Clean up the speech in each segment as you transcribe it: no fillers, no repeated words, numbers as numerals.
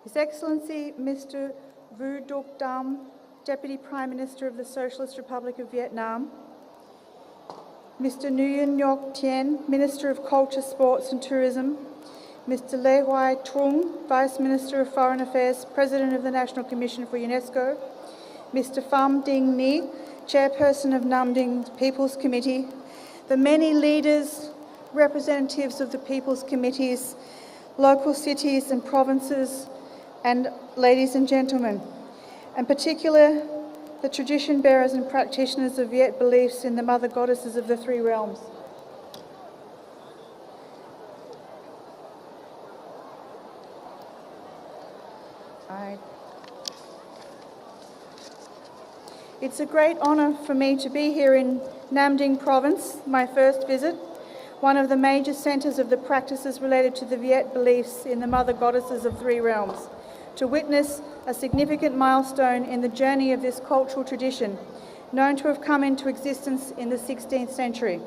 His Excellency Mr. Vu Duc Dam, Deputy Prime Minister of the Socialist Republic of Vietnam, Mr. Nguyen Ngoc Thien, Minister of Culture, Sports and Tourism, Mr. Lê Hoài Trung, Vice Minister of Foreign Affairs, President of the National Commission for UNESCO, Mr. Pham Dinh Ni, Chairperson of Nam Dinh People's Committee, the many leaders, representatives of the People's Committees, local cities and provinces, and ladies and gentlemen, in particular the tradition bearers and practitioners of Viet beliefs in the mother goddesses of the three realms. It's a great honour for me to be here in Nam Dinh Province, my first visit, one of the major centres of the practices related to the Viet beliefs in the mother goddesses of three realms, to witness a significant milestone in the journey of this cultural tradition, known to have come into existence in the 16th century.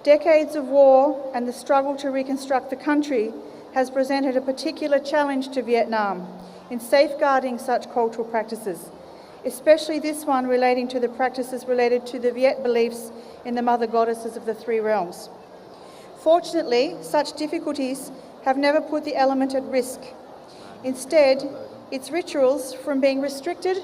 Decades of war and the struggle to reconstruct the country has presented a particular challenge to Vietnam in safeguarding such cultural practices, especially this one relating to the practices related to the Viet beliefs in the mother goddesses of the three realms. Fortunately, such difficulties have never put the element at risk. Instead, its rituals, from being restricted,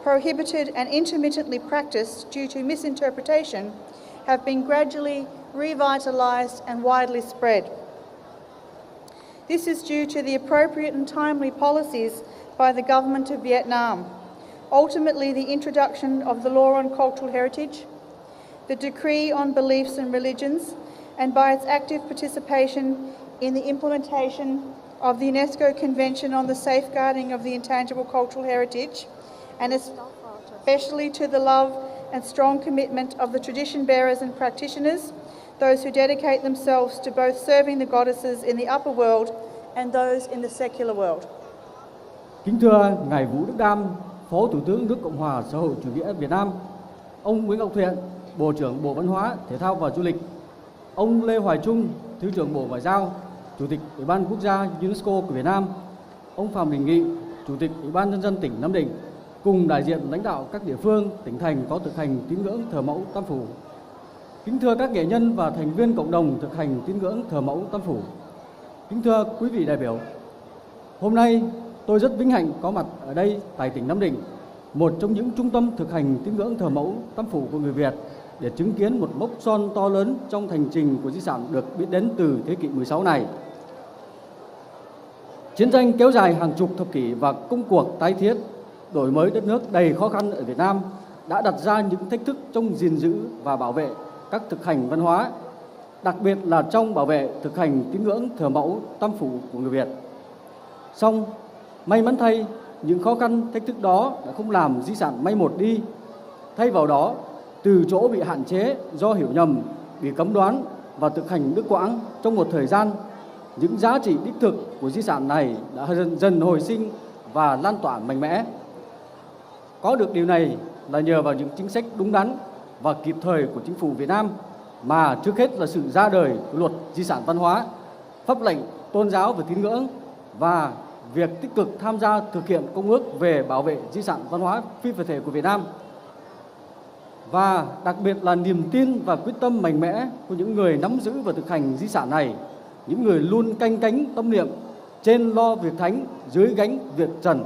prohibited and intermittently practiced due to misinterpretation, have been gradually revitalised and widely spread. This is due to the appropriate and timely policies by the government of Vietnam, ultimately the introduction of the law on cultural heritage, the decree on beliefs and religions, and by its active participation in the implementation of the UNESCO Convention on the Safeguarding of the Intangible Cultural Heritage, and especially to the love and strong commitment of the tradition bearers and practitioners, those who dedicate themselves to both serving the goddesses in the upper world and those in the secular world. Kính thưa Ngài Vũ Đức Đam, Phó Thủ tướng nước Cộng hòa Xã hội Chủ nghĩa Việt Nam, ông Nguyễn Ngọc Thiện, Bộ trưởng Bộ Văn hóa, Thể thao và Du lịch, ông Lê Hoài Trung, Thứ trưởng Bộ Ngoại giao, Chủ tịch Ủy ban Quốc gia UNESCO của Việt Nam, ông Pham Dinh Nghị, Chủ tịch Ủy ban Nhân dân tỉnh Nam Định, cùng đại diện lãnh đạo các địa phương, tỉnh thành có thực hành tín ngưỡng thờ mẫu Tam Phủ. Kính thưa các nghệ nhân và thành viên cộng đồng thực hành tín ngưỡng thờ mẫu Tam Phủ. Kính thưa quý vị đại biểu, hôm nay tôi rất vinh hạnh có mặt ở đây tại tỉnh Nam Định, một trong những trung tâm thực hành tín ngưỡng thờ mẫu Tam Phủ của người Việt, để chứng kiến một mốc son to lớn trong hành trình của di sản được biết đến từ thế kỷ 16 này. Chiến tranh kéo dài hàng chục thập kỷ và công cuộc tái thiết, đổi mới đất nước đầy khó khăn ở Việt Nam đã đặt ra những thách thức trong gìn giữ và bảo vệ các thực hành văn hóa, đặc biệt là trong bảo vệ thực hành tín ngưỡng thờ mẫu Tam Phủ của người Việt. Song, may mắn thay, những khó khăn thách thức đó đã không làm di sản may một đi. Thay vào đó, từ chỗ bị hạn chế do hiểu nhầm, bị cấm đoán và thực hành đứt quãng trong một thời gian, những giá trị đích thực của di sản này đã dần hồi sinh và lan tỏa mạnh mẽ. Có được điều này là nhờ vào những chính sách đúng đắn và kịp thời của chính phủ Việt Nam, mà trước hết là sự ra đời của luật di sản văn hóa, pháp lệnh tôn giáo và tín ngưỡng và việc tích cực tham gia thực hiện công ước về bảo vệ di sản văn hóa phi vật thể của Việt Nam. Và đặc biệt là niềm tin và quyết tâm mạnh mẽ của những người nắm giữ và thực hành di sản này, những người luôn canh cánh tâm niệm trên lo việc thánh, dưới gánh việc trần.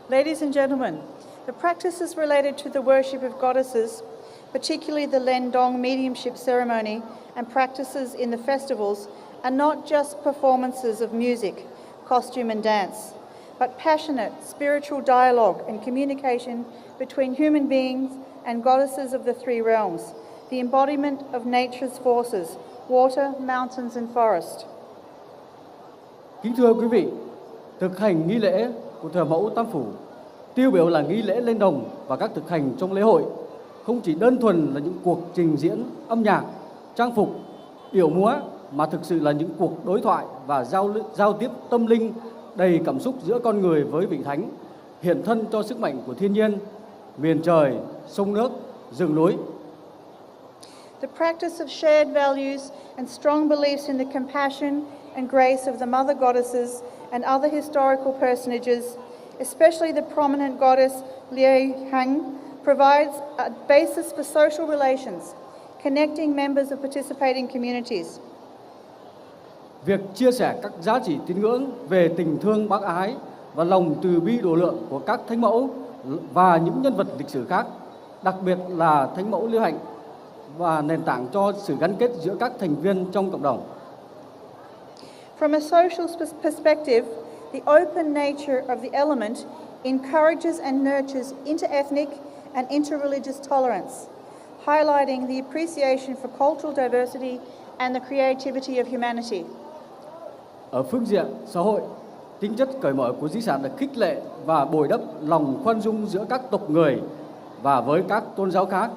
Ladies and gentlemen, the practices related to the worship of goddesses, particularly the Len Dong mediumship ceremony and practices in the festivals, are not just performances of music, costume and dance, but passionate spiritual dialogue and communication between human beings and goddesses of the three realms, the embodiment of nature's forces, water, mountains and forest. Kính thưa quý vị, thực hành nghi lễ của thờ mẫu Tam Phủ, tiêu biểu là nghi lễ lên đồng và các thực hành trong lễ hội, không chỉ đơn thuần là những cuộc trình diễn âm nhạc, trang phục, điệu múa, mà thực sự là những cuộc đối thoại và giao tiếp tâm linh đầy cảm xúc giữa con người với vị thánh, hiện thân cho sức mạnh của thiên nhiên, miền trời, sông nước, rừng núi. the practice of shared values and strong beliefs in the compassion and grace of the mother goddesses and other historical personages, especially the prominent goddess Liu Hang, provides a basis for social relations, connecting members of participating communities. Việc chia sẻ các giá trị tín ngưỡng về tình thương bác ái và lòng từ bi độ lượng của các thánh mẫu và những nhân vật lịch sử khác, đặc biệt là thánh mẫu Liễu Hạnh, và nền tảng cho sự gắn kết giữa các thành viên trong cộng đồng. From a social perspective, the open nature of the element encourages and nurtures interethnic and interreligious tolerance, highlighting the appreciation for cultural diversity and the creativity of humanity. Ở phương diện xã hội, tính chất cởi mở của di sản được khích lệ và bồi đắp lòng khoan dung giữa các tộc người và với các tôn giáo khác,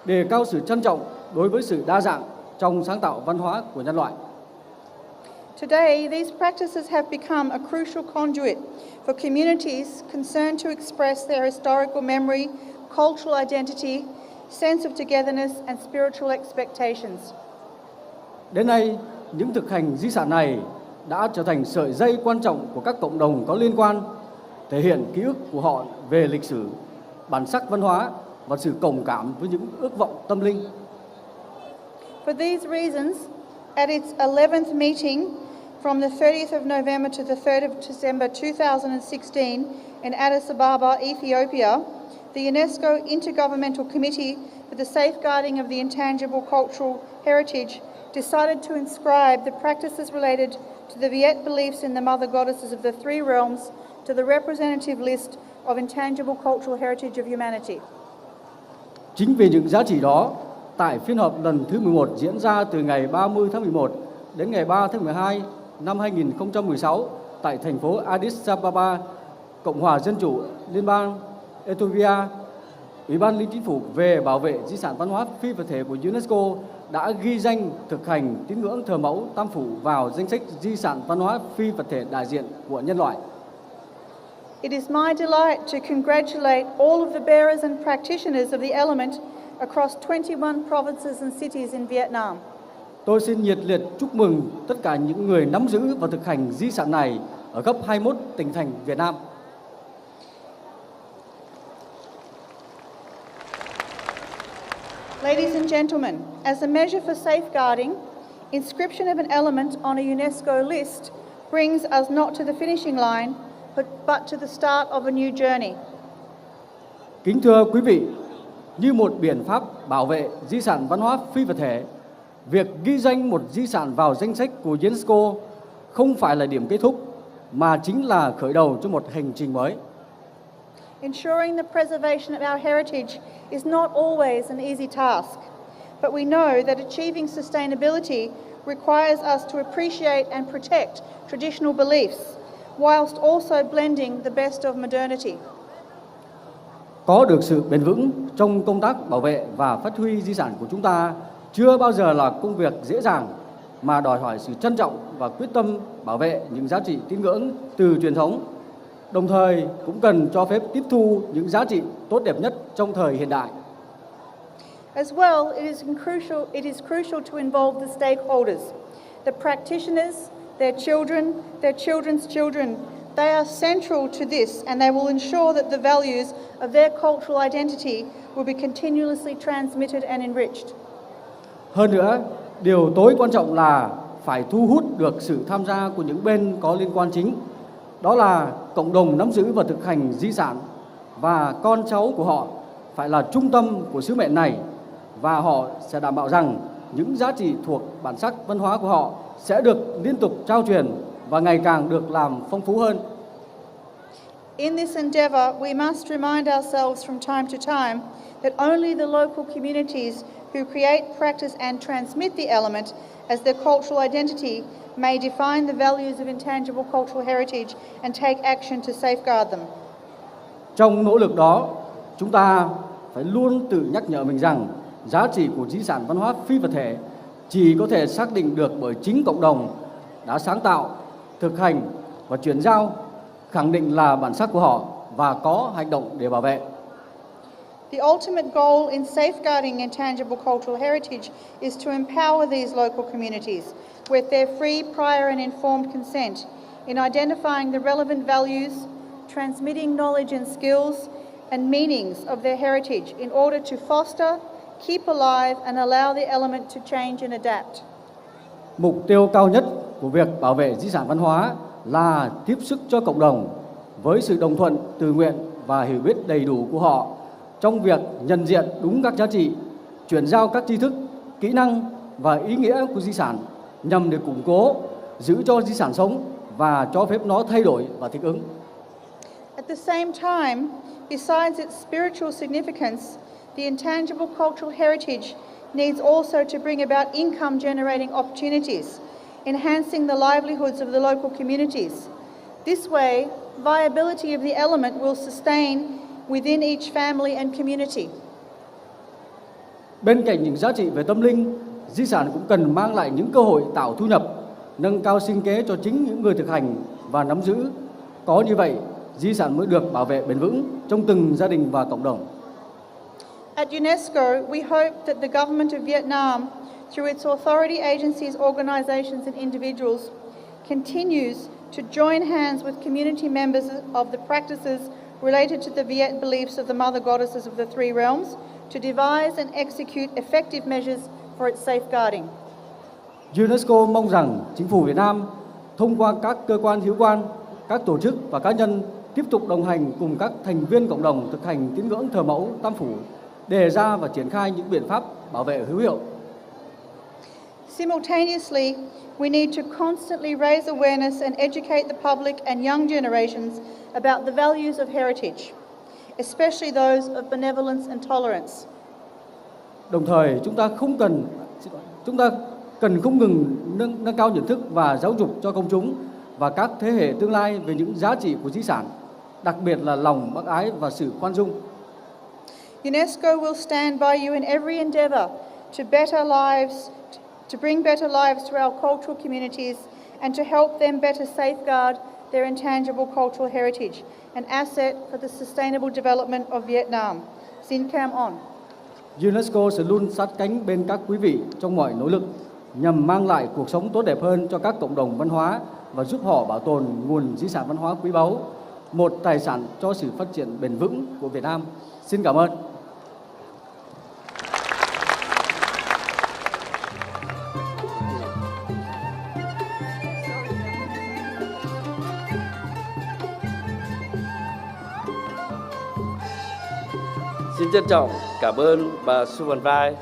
đề cao sự trân trọng đối với sự đa dạng trong sáng tạo văn hóa của nhân loại. Today, these practices have become a crucial conduit for communities concerned to express their historical memory, cultural identity, sense of togetherness and spiritual expectations. Đến nay, những thực hành di sản này đã trở thành sợi dây quan trọng của các cộng đồng có liên quan, thể hiện ký ức của họ về lịch sử, bản sắc văn hóa và sự cộng cảm với những ước vọng tâm linh. For these reasons, at its 11th meeting from the 30th of November to the 3rd of December 2016 in Addis Ababa, Ethiopia, the UNESCO Intergovernmental Committee for the Safeguarding of the Intangible Cultural Heritage decided to inscribe the practices related to the Viet beliefs in the mother goddesses of the three realms to the representative list of intangible cultural heritage of humanity. Chính vì những giá trị đó, tại phiên họp lần thứ 11 diễn ra từ ngày 30 tháng 11 đến ngày 3 tháng 12 năm 2016 tại thành phố Addis Ababa, Cộng hòa Dân chủ Liên bang Ethiopia, Ủy ban Liên Chính phủ về bảo vệ di sản văn hóa phi vật thể của UNESCO đã ghi danh thực hành tín ngưỡng thờ mẫu Tam Phủ vào danh sách di sản văn hóa phi vật thể đại diện của nhân loại. It is my delight to congratulate all of the bearers and practitioners of the element across 21 provinces and cities in Vietnam. Tôi xin nhiệt liệt chúc mừng tất cả những người nắm giữ và thực hành di sản này ở khắp 21 tỉnh thành Việt Nam. Ladies and gentlemen, as a measure for safeguarding, inscription of an element on a UNESCO list brings us not to the finishing line, but to the start of a new journey. Kính thưa quý vị, như một biện pháp bảo vệ di sản văn hóa phi vật thể, việc ghi danh một di sản vào danh sách của UNESCO không phải là điểm kết thúc, mà chính là khởi đầu cho một hành trình mới. Ensuring the preservation of our heritage is not always an easy task, but we know that achieving sustainability requires us to appreciate and protect traditional beliefs, whilst also blending the best of modernity. Có được sự bền vững trong công tác bảo vệ và phát huy di sản của chúng ta chưa bao giờ là công việc dễ dàng, mà đòi hỏi sự trân trọng và quyết tâm bảo vệ những giá trị tín ngưỡng từ truyền thống, đồng thời cũng cần cho phép tiếp thu những giá trị tốt đẹp nhất trong thời hiện đại. As well, it is crucial to involve the stakeholders, the practitioners, their children, their children's children. They are central to this, and they will ensure that the values of their cultural identity will be continuously transmitted and enriched. Hơn nữa, điều tối quan trọng là phải thu hút được sự tham gia của những bên có liên quan chính. Đó là cộng đồng nắm giữ và thực hành di sản, và con cháu của họ phải là trung tâm của sứ mệnh này, và họ sẽ đảm bảo rằng những giá trị thuộc bản sắc văn hóa của họ sẽ được liên tục trao truyền và ngày càng được làm phong phú hơn. In this endeavour, we must remind ourselves from time to time that only the local communities who create, practice and transmit the element as their cultural identity may define the values of intangible cultural heritage and take action to safeguard them. Trong nỗ lực đó, chúng ta phải luôn tự nhắc nhở mình rằng giá trị của di sản văn hóa phi vật thể chỉ có thể xác định được bởi chính cộng đồng đã sáng tạo, thực hành và chuyển giao, khẳng định là bản sắc của họ và có hành động để bảo vệ. The ultimate goal in safeguarding intangible cultural heritage is to empower these local communities with their free, prior and informed consent in identifying the relevant values, transmitting knowledge and skills and meanings of their heritage in order to foster, keep alive and allow the element to change and adapt. Mục tiêu cao nhất của việc bảo vệ di sản văn hóa là tiếp sức cho cộng đồng với sự đồng thuận, tự nguyện và hiểu biết đầy đủ của họ trong việc nhận diện đúng các giá trị, chuyển giao các tri thức, kỹ năng và ý nghĩa của di sản nhằm để củng cố, giữ cho di sản sống và cho phép nó thay đổi và thích ứng. At the same time, besides its spiritual significance, the intangible cultural heritage needs also to bring about income generating opportunities, enhancing the livelihoods of the local communities. This way, viability of the element will sustain within each family and community. Bên cạnh những giá trị về tâm linh, di sản cũng cần mang lại những cơ hội tạo thu nhập, nâng cao sinh kế cho chính những người thực hành và nắm giữ. Có như vậy, di sản mới được bảo vệ bền vững trong từng gia đình và cộng đồng. At UNESCO, we hope that the government of Vietnam, through its authority agencies, organisations and individuals, continues to join hands with community members of the practices related to the Viet beliefs of the mother goddesses of the three realms to devise and execute effective measures for its safeguarding. UNESCO mong rằng chính phủ Việt Nam thông qua các cơ quan hữu quan, các tổ chức và cá nhân tiếp tục đồng hành cùng các thành viên cộng đồng thực hành tín ngưỡng thờ mẫu Tam Phủ, đề ra và triển khai những biện pháp bảo vệ hữu hiệu. Simultaneously, we need to constantly raise awareness and educate the public and young generations about the values of heritage, especially those of benevolence and tolerance. Đồng thời, chúng ta cần không ngừng nâng cao nhận thức và giáo dục cho công chúng và các thế hệ tương lai về những giá trị của di sản, đặc biệt là lòng bác ái và sự khoan dung. UNESCO will stand by you in every endeavour to bring better lives to our cultural communities and to help them better safeguard their intangible cultural heritage, an asset for the sustainable development of Vietnam. Xin cảm ơn. UNESCO sẽ luôn sát cánh bên các quý vị trong mọi nỗ lực nhằm mang lại cuộc sống tốt đẹp hơn cho các cộng đồng văn hóa và giúp họ bảo tồn nguồn di sản văn hóa quý báu, một tài sản cho sự phát triển bền vững của Việt Nam. Xin cảm ơn. Xin trân trọng cảm ơn bà BaSUSAN PHATBIeu